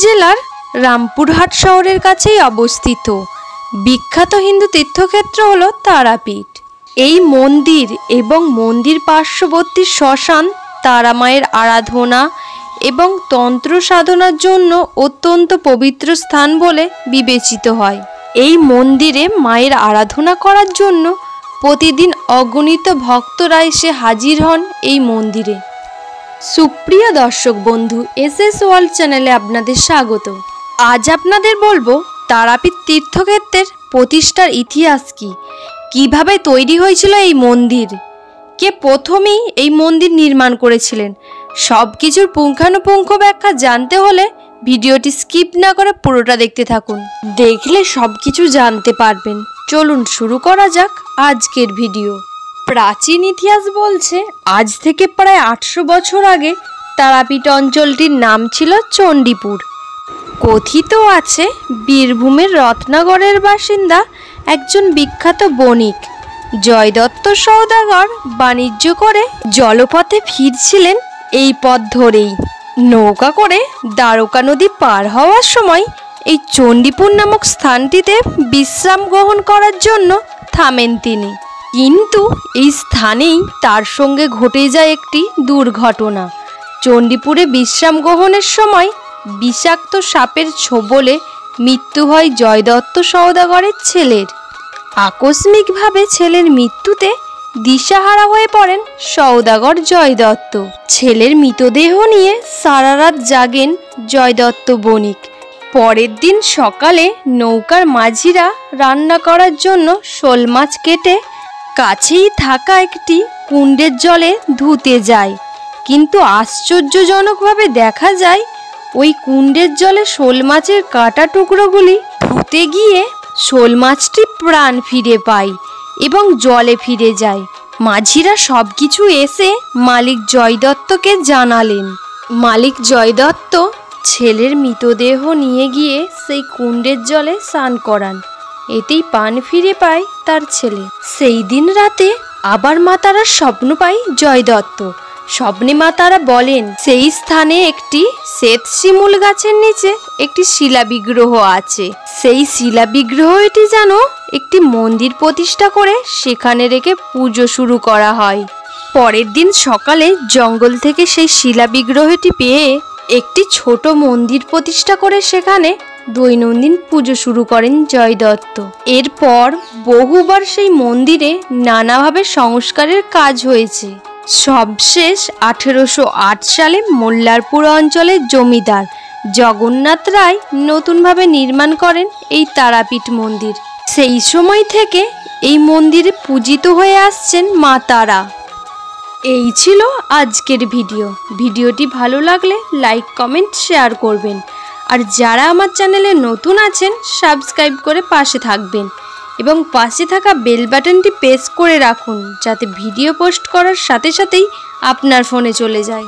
জেলার রামপুরহাট শহরের কাছেই অবস্থিত বিখ্যাত হিন্দু তীর্থক্ষেত্র হলো তারাপীঠ। এই মন্দির এবং মন্দির পার্শ্ববর্তী শ্মশান তারা মায়ের আরাধনা এবং তন্ত্র সাধনার জন্য অত্যন্ত পবিত্র স্থান বলে বিবেচিত হয়। এই মন্দিরে মায়ের আরাধনা করার জন্য প্রতিদিন অগণিত ভক্তরা এসে হাজির হন এই মন্দিরে। সুপ্রিয় দর্শক বন্ধু, এসএস ওয়ার্ল্ড চ্যানেলে আপনাদের স্বাগত। আজ আপনাদের বলবো তারাপীঠ তীর্থক্ষেত্রের প্রতিষ্ঠার ইতিহাস কি, কিভাবে তৈরি হয়েছিল এই মন্দির, কে প্রথমেই এই মন্দির নির্মাণ করেছিলেন। সব কিছুর পুঙ্খানুপুঙ্খ ব্যাখ্যা জানতে হলে ভিডিওটি স্কিপ না করে পুরোটা দেখতে থাকুন, দেখলে সব কিছু জানতে পারবেন। চলুন শুরু করা যাক আজকের ভিডিও। প্রাচীন ইতিহাস বলছে আজ থেকে প্রায় 800 বছর আগে তারাপীঠ অঞ্চলটির নাম ছিল চণ্ডীপুর। কথিত আছে বীরভূমের রত্নাগড়ের বাসিন্দা একজন বিখ্যাত বণিক জয়দত্ত সওদাগর বাণিজ্য করে জলপথে ফিরছিলেন এই পথ ধরেই। নৌকা করে দ্বারকা নদী পার হওয়ার সময় এই চণ্ডীপুর নামক স্থানটিতে বিশ্রাম গ্রহণ করার জন্য থামেন তিনি। কিন্তু এই স্থানেই তার সঙ্গে ঘটে যায় একটি দুর্ঘটনা। চণ্ডীপুরে বিশ্রাম গ্রহণের সময় বিষাক্ত সাপের ছোবলে মৃত্যু হয় জয়দত্ত সওদাগরের ছেলের। আকস্মিকভাবে ছেলের মৃত্যুতে দিশাহারা হয়ে পড়েন সওদাগর জয়দত্ত। ছেলের মৃতদেহ নিয়ে সারা রাত জাগেন জয়দত্ত বণিক। পরের দিন সকালে নৌকার মাঝিরা রান্না করার জন্য শোল মাছ কেটে কাছেই থাকা একটি কুণ্ডের জলে ধুতে যায়, কিন্তু আশ্চর্যজনকভাবে দেখা যায় ওই কুণ্ডের জলে শোল মাছের কাটা টুকরোগুলি ধুতে গিয়ে শোল মাছটি প্রাণ ফিরে পায় এবং জলে ফিরে যায়। মাঝিরা সব কিছু এসে মালিক জয়দত্তকে জানালেন। মালিক জয়দত্ত ছেলের মৃতদেহ নিয়ে গিয়ে সেই কুণ্ডের জলে স্নান করান, এতেই প্রাণ ফিরে পায় তার ছেলে। সেই দিন রাতে আবার মা তারা স্বপ্ন পায় জয়দত্ত। স্বপ্নে মা তারা বলেন সেই স্থানে একটি শ্বেত শিমুল গাছের নিচে একটি শিলা বিগ্রহ আছে। সেই শিলা বিগ্রহটি যেন একটি মন্দির প্রতিষ্ঠা করে সেখানে রেখে পুজো শুরু করা হয়। পরের দিন সকালে জঙ্গল থেকে সেই শিলা বিগ্রহটি পেয়ে একটি ছোট মন্দির প্রতিষ্ঠা করে সেখানে দৈনন্দিন পুজো শুরু করেন জয়দত্ত। এরপর বহুবার সেই মন্দিরে নানাভাবে সংস্কারের কাজ হয়েছে। সবশেষ 1808 সালে মোল্লারপুর অঞ্চলের জমিদার জগন্নাথ রায় নতুনভাবে নির্মাণ করেন এই তারাপীঠ মন্দির। সেই সময় থেকে এই মন্দিরে পূজিত হয়ে আসছেন মা তারা। এই ছিল আজকের ভিডিওটি ভালো লাগলে লাইক কমেন্ট শেয়ার করবেন, আর যারা আমার চ্যানেলে নতুন আছেন সাবস্ক্রাইব করে পাশে থাকবেন এবং পাশে থাকা বেল বাটনটি প্রেস করে রাখুন যাতে ভিডিও পোস্ট করার সাথে সাথেই আপনার ফোনে চলে যায়।